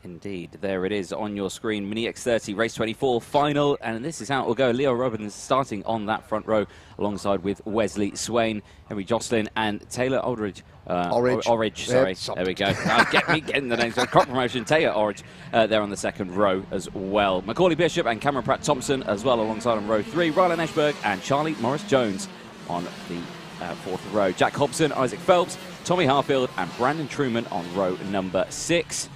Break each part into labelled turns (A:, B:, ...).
A: Indeed, there it is on your screen. Mini X30 Race 24 final, and this is how it will go. Leo Robbins starting on that front row alongside with Wesley Swain, Henry Jocelyn, and Taylor Aldridge. Orridge, sorry.
B: Yep,
A: there we go. Getting the names. Crop promotion, Taylor Orridge there on the second row as well. Macaulay Bishop and Cameron Pratt-Thompson as well alongside on row 3. Rylan Eshberg and Charlie Morris-Jones on the fourth row. Jack Hobson, Isaac Phelps, Tommy Harfield, and Brandon Truman on row number 6.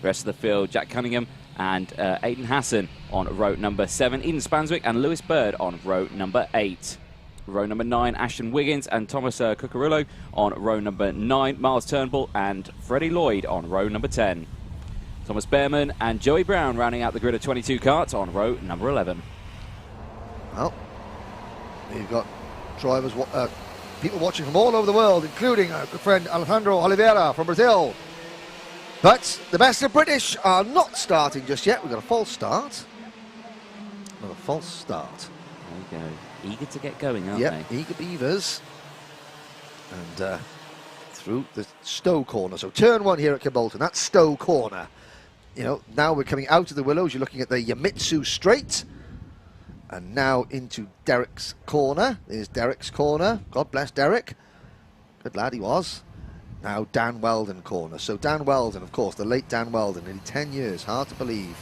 A: The rest of the field, Jack Cunningham and Aidan Hassan on row number 7. Eden Spanswick and Lewis Bird on row number 8. Row number 9, Ashton Wiggins and Thomas Cucurullo on row number 9. Miles Turnbull and Freddie Lloyd on row number 10. Thomas Behrman and Joey Brown rounding out the grid of 22 karts on row number 11.
B: Well, you've got drivers, people watching from all over the world, including our good friend Alejandro Oliveira from Brazil. But the best of British are not starting just yet. We've got a false start. Not a false start.
A: There we go. Eager to get going, aren't
B: they? Eager beavers. And through the Stowe corner. So turn 1 here at Kimbolton. That's Stowe corner. You know, now we're coming out of the Willows. You're looking at the Yamitsu Straight. And now into Derek's corner. There's Derek's corner. God bless Derek. Good lad he was. Now Dan Weldon corner. So Dan Weldon, of course, the late Dan Weldon, nearly 10 years. Hard to believe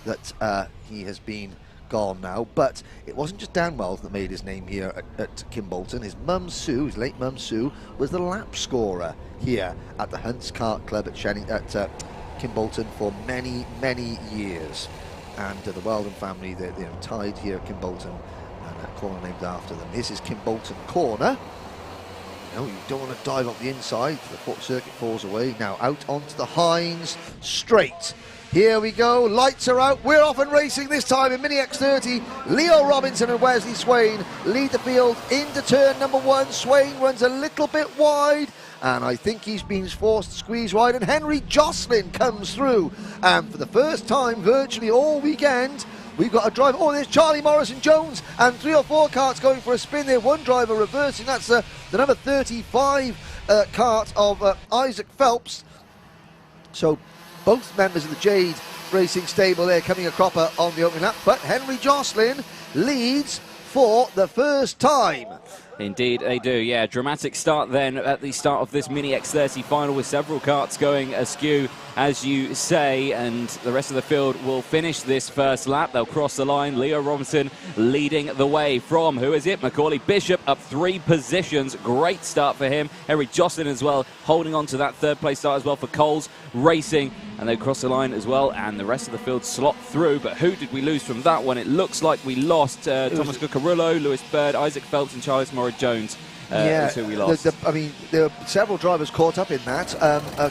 B: that he has been gone now. But it wasn't just Dan Weldon that made his name here at Kimbolton. His mum Sue, his late mum Sue, was the lap scorer here at the Hunts Kart Club at Kimbolton for many, many years. And the Weldon family, they're tied here at Kimbolton, and that corner named after them. This is Kimbolton corner. No, you don't want to dive up the inside. The circuit falls away. Now out onto the Hines Straight. Here we go. Lights are out. We're off and racing this time in Mini X30. Leo Robinson and Wesley Swain lead the field into turn number 1. Swain runs a little bit wide, and I think he's been forced to squeeze wide. And Henry Jocelyn comes through. And for the first time virtually all weekend, we've got a driver. Oh, there's Charlie Morrison-Jones and 3 or 4 karts going for a spin there. One driver reversing. That's the number 35 kart of Isaac Phelps. So both members of the Jade Racing stable there coming a cropper on the opening lap. But Henry Jocelyn leads for the first time.
A: Indeed, they do, yeah. Dramatic start then at the start of this Mini X30 final with several karts going askew, as you say, and the rest of the field will finish this first lap. They'll cross the line. Leo Robinson leading the way from, who is it? Macaulay Bishop up 3 positions. Great start for him. Henry Jocelyn as well, holding on to that third place start as well for Coles Racing. And they cross the line as well, and the rest of the field slot through. But who did we lose from that one? It looks like we lost Thomas Cucurullo, Lewis Bird, Isaac Phelps, and Charles Morris-Jones. Is who we lost.
B: I mean, there were several drivers caught up in that.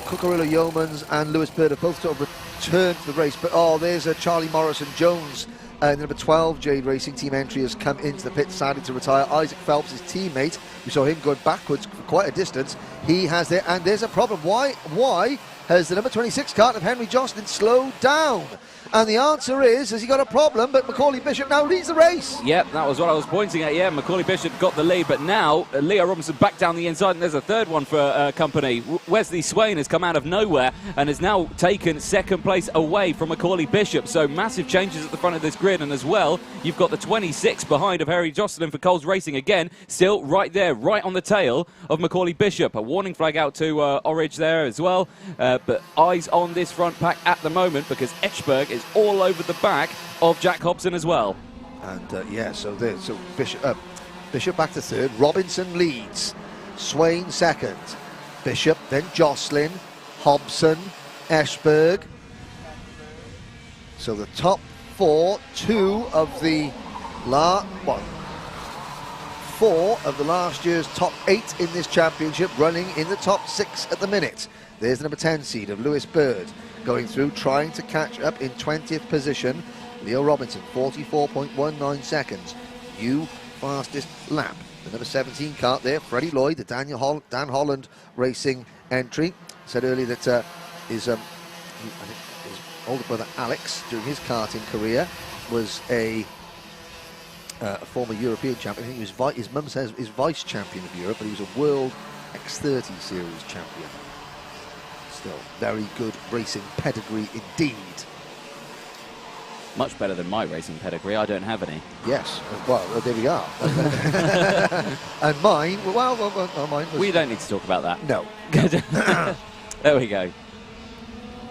B: Cucurullo Yeomans and Lewis Bird have both sort of returned to the race. But there's Charlie Morrison-Jones. Number 12 Jade Racing team entry has come into the pit, decided to retire. Isaac Phelps, his teammate, we saw him going backwards for quite a distance. He has there, and there's a problem. Why has the number 26 kart of Henry Jocelyn slowed down? And the answer is, has he got a problem? But Macaulay Bishop now leads the race.
A: Yep, that was what I was pointing at. Yeah, Macaulay Bishop got the lead, but now Leo Robinson back down the inside, and there's a third one for company. Wesley Swain has come out of nowhere and has now taken second place away from Macaulay Bishop. So massive changes at the front of this grid, and as well, you've got the 26 behind of Henry Jocelyn for Coles Racing again, still right there, right on the tail of Macaulay Bishop. A warning flag out to Orridge there as well, but eyes on this front pack at the moment because Eshberg is all over the back of Jack Hobson as well.
B: And so Bishop back to third. Robinson leads. Swain second. Bishop, then Jocelyn, Hobson, Eshberg. So the top 4, 4 of the last year's top 8 in this championship, running in the top 6 at the minute. There's the number 10 seed of Lewis Bird going through, trying to catch up in 20th position. Leo Robinson, 44.19 seconds. New fastest lap. The number 17 kart there, Freddie Lloyd, the Dan Holland Racing entry. Said earlier that his older brother Alex, during his karting career, was a former European champion. I think his mum says he's vice champion of Europe, but he was a World X30 Series champion. Still, very good racing pedigree indeed.
A: Much better than my racing pedigree. I don't have any.
B: Yes, well, there we are. And mine, well, mine was...
A: We don't need to talk about that.
B: No.
A: There we go.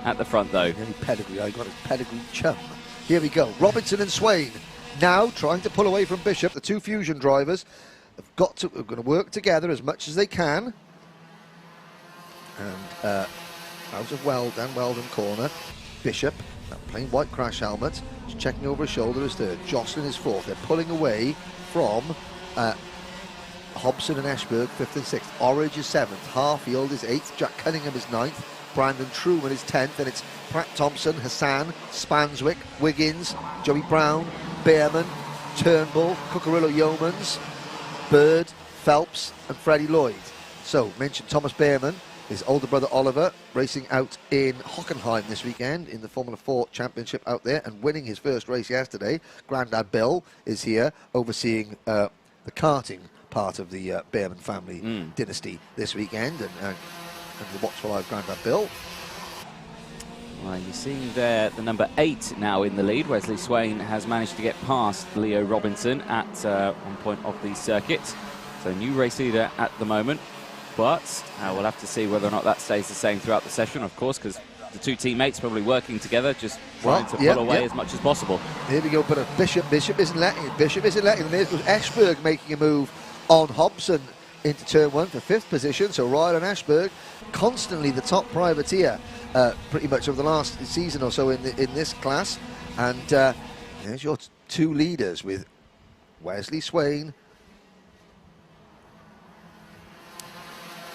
A: At the front, though.
B: The only pedigree I got is pedigree chum. Here we go. Robinson and Swain now trying to pull away from Bishop. The two Fusion drivers are going to work together as much as they can. And out of Weldon corner, Bishop, playing white crash helmet, just checking over his shoulder is third. Jocelyn is fourth. They're pulling away from Hobson and Ashburg, 5th and 6th. Orridge is 7th. Harfield is 8th. Jack Cunningham is 9th. Brandon Truman is 10th. And it's Pratt Thompson, Hassan, Spanswick, Wiggins, Joey Brown, Behrman, Turnbull, Cucurullo Yeomans, Bird, Phelps and Freddie Lloyd. So, mentioned Thomas Behrman, his older brother Oliver, racing out in Hockenheim this weekend in the Formula 4 Championship out there and winning his first race yesterday. Grandad Bill is here overseeing the karting part of the Behrman family dynasty this weekend, and the watchful eye of Grandad Bill.
A: Well, you're seeing there the number 8 now in the lead. Wesley Swain has managed to get past Leo Robinson at one point of the circuit. So new race leader at the moment. But we'll have to see whether or not that stays the same throughout the session, of course, because the two teammates probably working together, just trying to pull away as much as possible.
B: Here we go, but Bishop isn't letting it. Bishop isn't letting it. There's Ashburg making a move on Hobson into turn 1 for 5th position. So Ryle and Ashburg, constantly the top privateer, pretty much over the last season or so in this class. And there's your two leaders with Wesley Swain.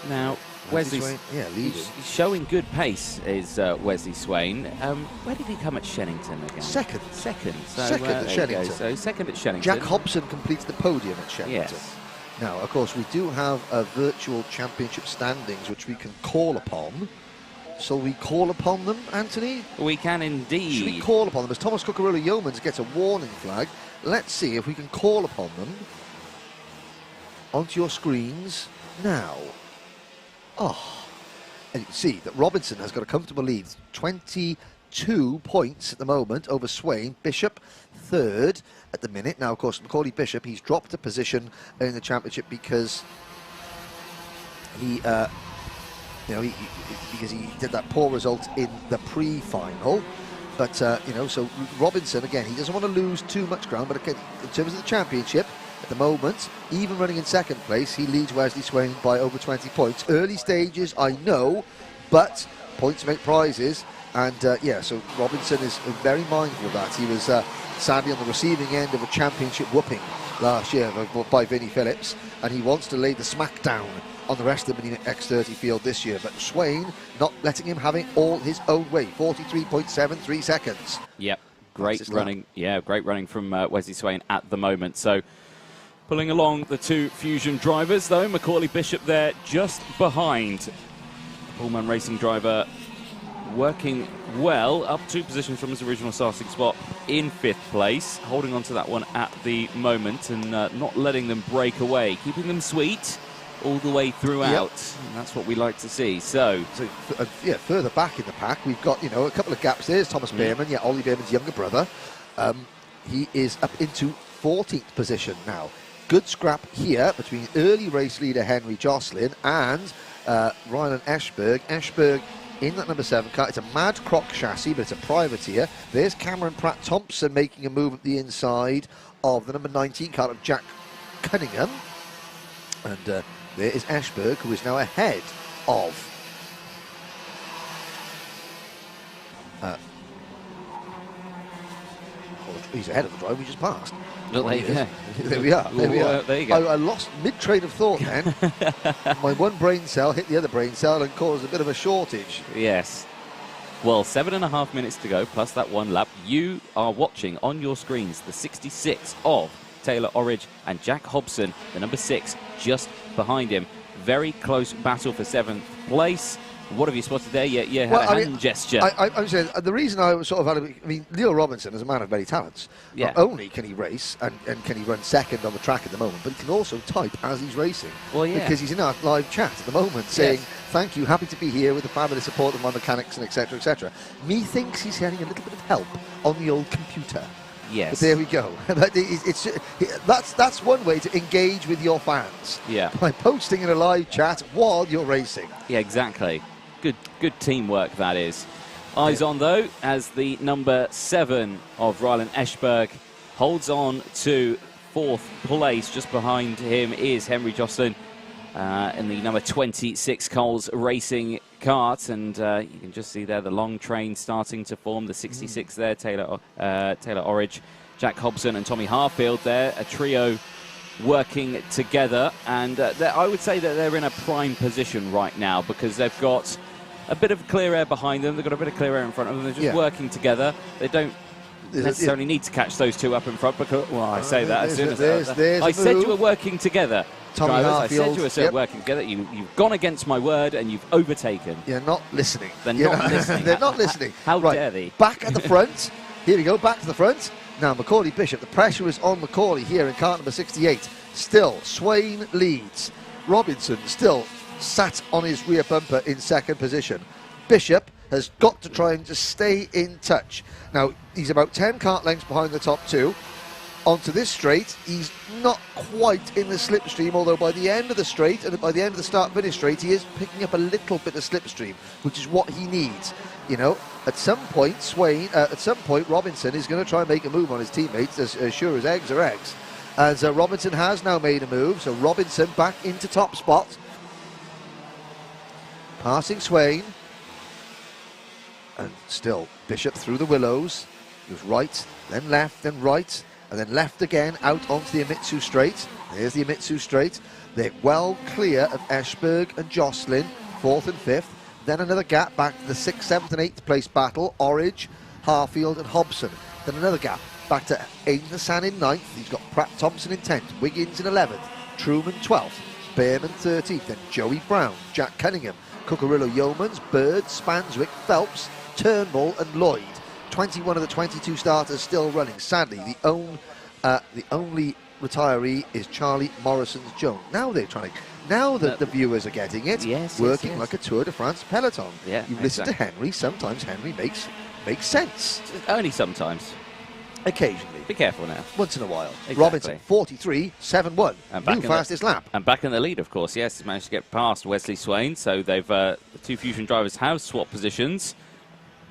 A: Now, Wesley
B: Swain, leading.
A: He's showing good pace, is Wesley Swain. Where did he come at Shennington again?
B: Second.
A: Second. So,
B: second at Shennington.
A: So second at Shennington.
B: Jack Hobson completes the podium at Shennington.
A: Yes.
B: Now, of course, we do have virtual championship standings which we can call upon. Shall we call upon them, Anthony?
A: We can indeed.
B: Should we call upon them? As Thomas Cucurullo Yeomans gets a warning flag, let's see if we can call upon them onto your screens now. Oh, and you can see that Robinson has got a comfortable lead, 22 points at the moment over Swain. Bishop, 3rd at the minute. Now, of course, Macaulay Bishop, he's dropped a position in the championship because he because he did that poor result in the pre-final. But, so Robinson, again, he doesn't want to lose too much ground, but again, in terms of the championship, at the moment, even running in 2nd place, he leads Wesley Swain by over 20 points. Early stages, I know, but points make prizes. And, so Robinson is very mindful of that. He was sadly on the receiving end of a championship whooping last year by Vinnie Phillips, and he wants to lay the smackdown on the rest of the X30 field this year. But Swain not letting him have it all hhis own way. 43.73 seconds.
A: Yep, great running. Yeah, great running from Wesley Swain at the moment. So pulling along the two Fusion drivers, though. Macaulay Bishop there just behind. Pullman Racing driver working well, up 2 positions from his original starting spot in 5th place, holding on to that one at the moment and not letting them break away, keeping them sweet all the way throughout. And that's what we like to see. So
B: further back in the pack, we've got, a couple of gaps. There's Thomas Behrman, Ollie Behrman's younger brother. He is up into 14th position now. Good scrap here between early race leader Henry Jocelyn and Ryan Ashburg. Ashburg in that number 7 car. It's a Mad Croc chassis, but it's a privateer. There's Cameron Pratt Thompson making a move at the inside of the number 19 car of Jack Cunningham. And there is Ashburg, who is now ahead of he's ahead of the driver we just passed.
A: Well, there you go.
B: There we are.
A: There you go.
B: I lost mid-train of thought then. My one brain cell hit the other brain cell and caused a bit of a shortage.
A: Yes. Well, 7.5 minutes to go, plus that one lap. You are watching on your screens the 66 of Taylor Orridge and Jack Hobson, the number 6, just behind him. Very close battle for 7th place. What have you spotted there? You had
B: Well,
A: a hand gesture.
B: I'm saying the reason I was sort of had Leo Robinson is a man of many talents.
A: Yeah.
B: Not only can he race and can he run second on the track at the moment, but he can also type as he's racing.
A: Well, yeah.
B: Because he's in our live chat at the moment saying, thank you, happy to be here with the fabulous support of my mechanics and etc. etc. Methinks he's getting a little bit of help on the old computer.
A: Yes.
B: But there we go. That's one way to engage with your fans.
A: Yeah.
B: By posting in a live chat while you're racing.
A: Yeah, exactly. Good teamwork, that is. Eyes on, though, as the number 7 of Ryland Eschberg holds on to 4th place. Just behind him is Henry Jocelyn in the number 26 Coles Racing Kart. And you can just see there the long train starting to form. The 66 there, Taylor Orridge, Jack Hobson and Tommy Harfield there, a trio working together. And I would say that they're in a prime position right now because they've got a bit of clear air behind them. They've got a bit of clear air in front of them. They're just working together. They don't necessarily need to catch those two up in front because, well, I say that as soon as I said you were working together.
B: Tommy
A: drivers,
B: Harfield,
A: I said you were working together. You've gone against my word and you've overtaken.
B: You're not listening.
A: They're not listening.
B: They're not listening.
A: How dare they?
B: Back at the front. Here we go, back to the front. Now, Macaulay Bishop, the pressure is on Macaulay here in car number 68. Still, Swain leads. Robinson still sat on his rear bumper in second position. Bishop has got to try and just stay in touch. Now, he's about 10 kart lengths behind the top two. Onto this straight, he's not quite in the slipstream, although by the end of the straight and by the end of the start-finish straight, he is picking up a little bit of slipstream, which is what he needs. You know, at some point, Robinson is going to try and make a move on his teammates, as sure as eggs are eggs. As Robinson has now made a move, so Robinson back into top spot. Passing Swain. And still, Bishop through the willows. He was right, then left, then right, and then left again out onto the Amitsu straight. There's the Amitsu straight. They're well clear of Eschberg and Jocelyn, 4th and 5th. Then another gap back to the 6th, 7th and 8th place battle. Orridge, Harfield and Hobson. Then another gap back to Aidan Hassan in 9th. He's got Pratt Thompson in 10th, Wiggins in 11th, Truman 12th, Behrman 13th, then Joey Brown, Jack Cunningham, Cucurullo Yeomans, Bird, Spanswick, Phelps, Turnbull and Lloyd. 21 of the 22 starters still running. Sadly, the only retiree is Charlie Morrison's Jones. Now they're trying to... Now that the viewers are getting it, working like a Tour de France peloton.
A: Yeah,
B: you listen to Henry, sometimes Henry makes sense.
A: Only sometimes.
B: Occasionally.
A: Be careful now.
B: Once in a while.
A: Exactly.
B: Robinson, 43.71. New fastest lap.
A: And back in the lead, of course. Yes, he's managed to get past Wesley Swain. So they've the two Fusion drivers have swapped positions.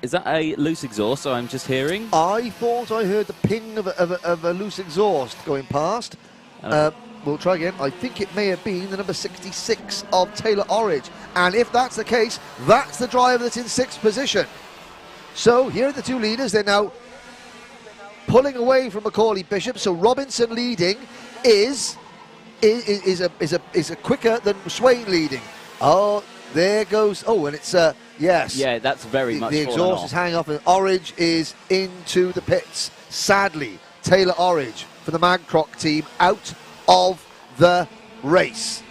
A: Is that a loose exhaust I'm just hearing?
B: I thought I heard the ping of a loose exhaust going past. We'll try again. I think it may have been the number 66 of Taylor Orridge. And if that's the case, that's the driver that's in 6th position. So here are the two leaders. They're now pulling away from Macaulay Bishop. So Robinson leading is a quicker than Swain leading. Oh, there goes. Oh, and it's yes.
A: Yeah, that's very much.
B: The exhaust is hanging off, and Orridge is into the pits. Sadly, Taylor Orridge for the Magcroc team out of the race.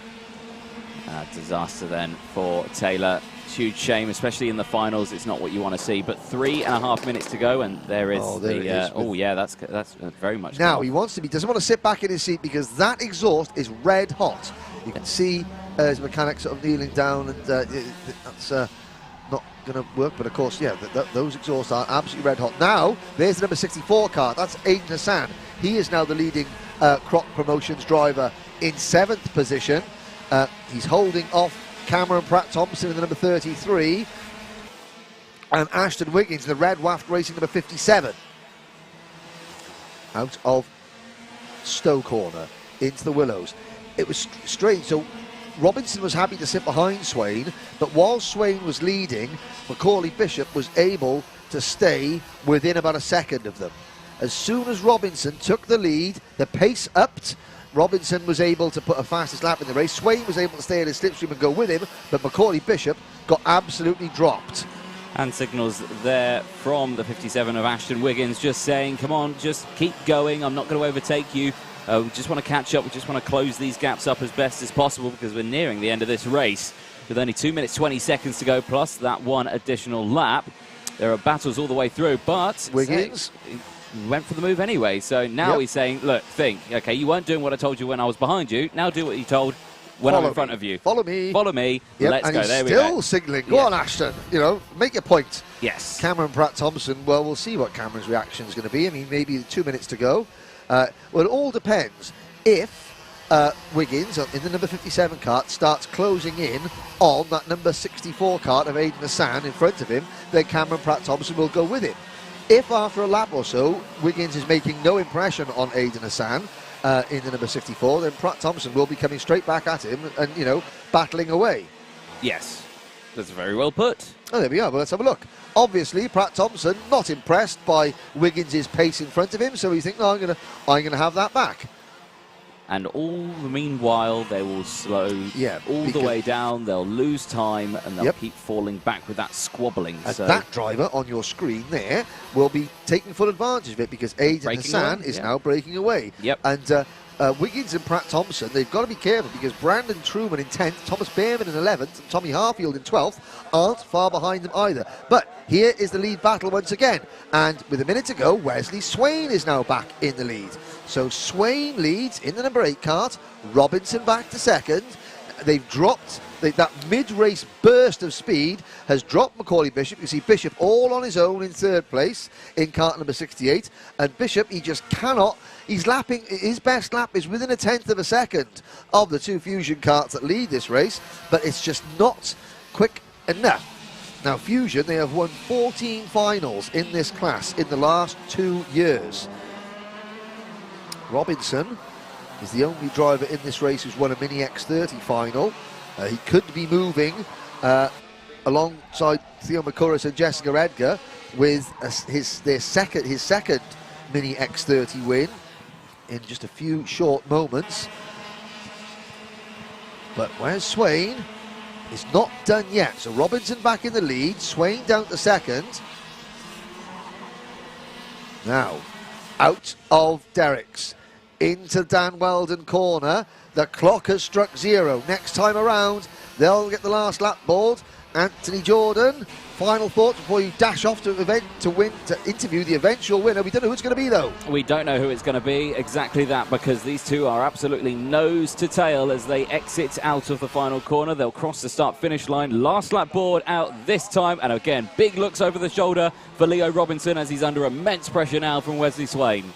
A: Disaster then for Taylor. Huge shame, especially in the finals. It's not what you want to see. But 3.5 minutes to go, and there is that's very much.
B: Now he doesn't want to sit back in his seat because that exhaust is red hot. You can see his mechanic sort of kneeling down, and that's not going to work. But of course, yeah, those exhausts are absolutely red hot. Now there's the number 64 car. That's Aidan Hassan. He is now the leading Croc Promotions driver in 7th position. He's holding off Cameron Pratt Thompson in the number 33 and Ashton Wiggins in the Red Waft Racing number 57. Out of Stowe Corner into the Willows. It was strange. So Robinson was happy to sit behind Swain, but while Swain was leading, Macaulay Bishop was able to stay within about a second of them. As soon as Robinson took the lead, the pace upped. Robinson was able to put a fastest lap in the race. Swain was able to stay in his slipstream and go with him, but Macaulay Bishop got absolutely dropped.
A: And signals there from the 57 of Ashton Wiggins, just saying, come on, just keep going. I'm not going to overtake you. We just want to catch up. We just want to close these gaps up as best as possible because we're nearing the end of this race. with only 2 minutes 20 seconds to go, plus that one additional lap. There are battles all the way through, but
B: Wiggins
A: went for the move anyway. So now he's saying, look, okay, you weren't doing what I told you when I was behind you. Now do what you told when I'm in front of you.
B: Follow me.
A: Follow me.
B: Yep.
A: Let's
B: and
A: go.
B: He's
A: there we go.
B: still signalling. Go on, Ashton. You know, make your point.
A: Yes.
B: Cameron Pratt-Thompson, well, we'll see what Cameron's reaction is going to be. I mean, maybe 2 minutes to go. Well, it all depends. If Wiggins, in the number 57 kart, starts closing in on that number 64 kart of Aidan Hassan in front of him, then Cameron Pratt-Thompson will go with him. If after a lap or so, Wiggins is making no impression on Aidan Hassan in the number 64, then Pratt-Thompson will be coming straight back at him and, you know, battling away.
A: Yes. That's very well put.
B: Oh, there we are. Well, let's have a look. Obviously, Pratt-Thompson not impressed by Wiggins' pace in front of him, so he's thinking, oh, I'm gonna have that back.
A: And all the meanwhile, they will slow all the way down. They'll lose time, and they'll keep falling back with that squabbling.
B: And that driver on your screen there will be taking full advantage of it because Aidan Hassan is now breaking away. And Wiggins and Pratt-Thompson, they've got to be careful because Brandon Truman in 10th, Thomas Behrman in 11th, and Tommy Harfield in 12th aren't far behind them either. But here is the lead battle once again. And with a minute to go, Wesley Swain is now back in the lead. So Swain leads in the number 8 kart, Robinson back to second. They've dropped, that mid-race burst of speed has dropped Macaulay Bishop. You see Bishop all on his own in third place in kart number 68. And Bishop, he just cannot, he's lapping, his best lap is within 1/10 of a second of the two Fusion karts that lead this race, but it's just not quick enough. Now Fusion, they have won 14 finals in this class in the last 2 years. Robinson is the only driver in this race who's won a Mini X30 final. He could be moving alongside Theo Makuris and Jessica Edgar with his second Mini X30 win in just a few short moments. But where's Swain? It's not done yet. So Robinson back in the lead, Swain down to second. Now, out of Derricks, into Dan Weldon corner. The clock has struck 0. Next time around, they'll get the last lap board. Anthony Jordan, final thoughts before you dash off to interview the eventual winner. We don't know who it's going to be, though.
A: We don't know who it's going to be, exactly that, because these two are absolutely nose to tail as they exit out of the final corner. They'll cross the start-finish line. Last lap board out this time, and again, big looks over the shoulder for Leo Robinson as he's under immense pressure now from Wesley Swain.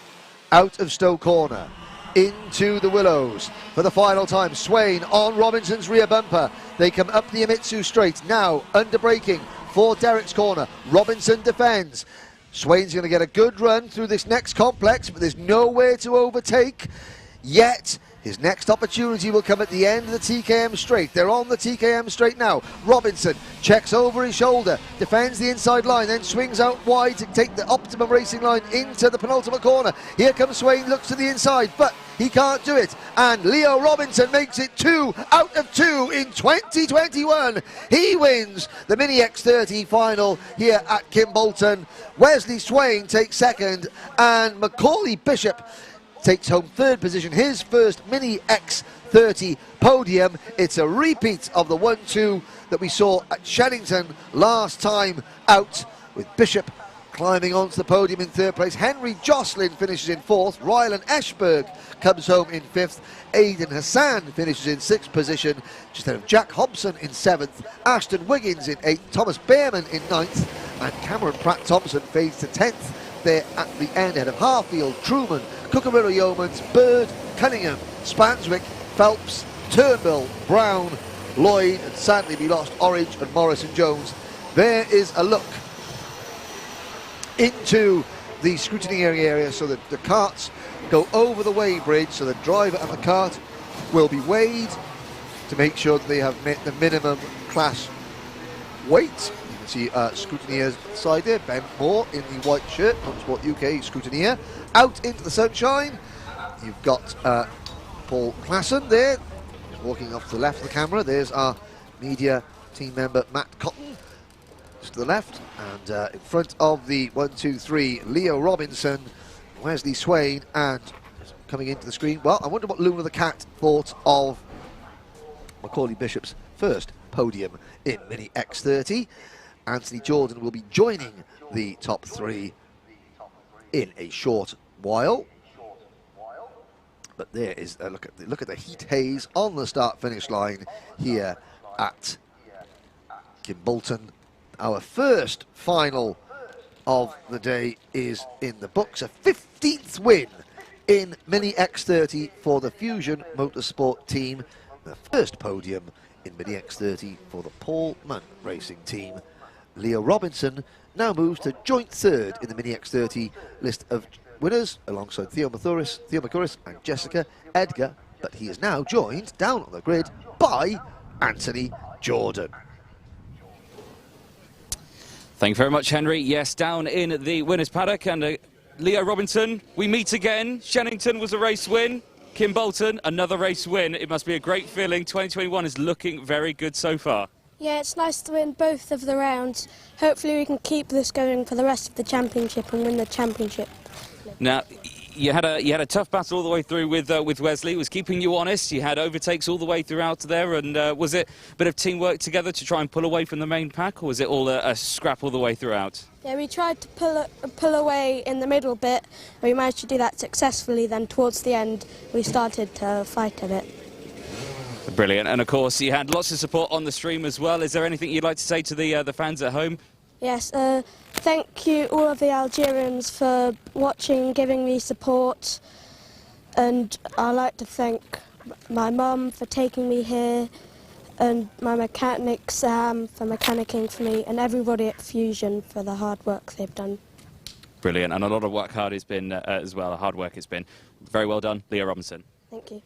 B: Out of Stowe corner, into the Willows for the final time. Swain on Robinson's rear bumper. They come up the Imitsu straight. Now under braking for Derrick's corner. Robinson defends. Swain's going to get a good run through this next complex, but there's nowhere to overtake yet. His next opportunity will come at the end of the TKM straight. They're on the TKM straight now. Robinson checks over his shoulder, defends the inside line, then swings out wide to take the optimum racing line into the penultimate corner. Here comes Swain, looks to the inside, but he can't do it. And Leo Robinson makes it 2 out of 2 in 2021. He wins the Mini X30 final here at Kimbolton. Wesley Swain takes second, and Macaulay Bishop takes home third position, his first Mini X30 podium. It's a repeat of the 1-2 that we saw at Shannington last time out, with Bishop climbing onto the podium in third place. Henry Jocelyn finishes in fourth. Rylan Eschberg comes home in fifth. Aidan Hassan finishes in sixth position, just ahead of Jack Hobson in seventh. Ashton Wiggins in eighth. Thomas Behrman in ninth. And Cameron Pratt-Thompson fades to 10th there at the end, ahead of Harfield, Truman, Kookaburra Yeomans, Bird, Cunningham, Spanswick, Phelps, Turnbull, Brown, Lloyd, and sadly we lost Orange and Morrison Jones. There is a look into the scrutineering area, so that the carts go over the weighbridge, so the driver and the cart will be weighed to make sure that they have met the minimum class weight. You can see scrutineers side there, Ben Moore in the white shirt, Motorsport UK scrutineer. Out into the sunshine, you've got Paul Klassen there, he's walking off to the left of the camera. There's our media team member Matt Cotton, just to the left, and in front of the 1, 2, 3, Leo Robinson, Wesley Swain, and coming into the screen, well, I wonder what Luna the Cat thought of Macaulay Bishop's first podium in Mini X30. Anthony Jordan will be joining the top 3 in a short while. But there is a look at the heat haze on the start-finish line here at Kimbolton. Our first final of the day is in the books, a 15th win in Mini X30 for the Fusion Motorsport team. The first podium in Mini X30 for the Paul Munn Racing team. Leo Robinson now moves to joint 3rd in the Mini X30 list of winners alongside Theo Mathouris and Jessica Edgar, but he is now joined down on the grid by Anthony Jordan.
A: Thank you very much, Henry. Yes, down in the winners' paddock, and Leo Robinson, we meet again. Shannington was a race win. Kimbolton, another race win. It must be a great feeling. 2021 is looking very good so far.
C: Yeah, it's nice to win both of the rounds. Hopefully we can keep this going for the rest of the championship and win the championship.
A: Now, you had a tough battle all the way through with Wesley. It was keeping you honest. You had overtakes all the way throughout there, and was it a bit of teamwork together to try and pull away from the main pack, or was it all a scrap all the way throughout?
C: Yeah, we tried to pull away in the middle bit, and we managed to do that successfully. Then towards the end, we started to fight a bit.
A: Brilliant, and of course you had lots of support on the stream as well. Is there anything you'd like to say to the fans at home?
C: Yes, thank you all of the Algerians for watching, giving me support, and I'd like to thank my mum for taking me here, and my mechanic Sam for mechanicking for me, and everybody at Fusion for the hard work they've done.
A: Brilliant, and a lot of work hard has been as well. Hard work has been. Very well done, Leo Robinson.
C: Thank you.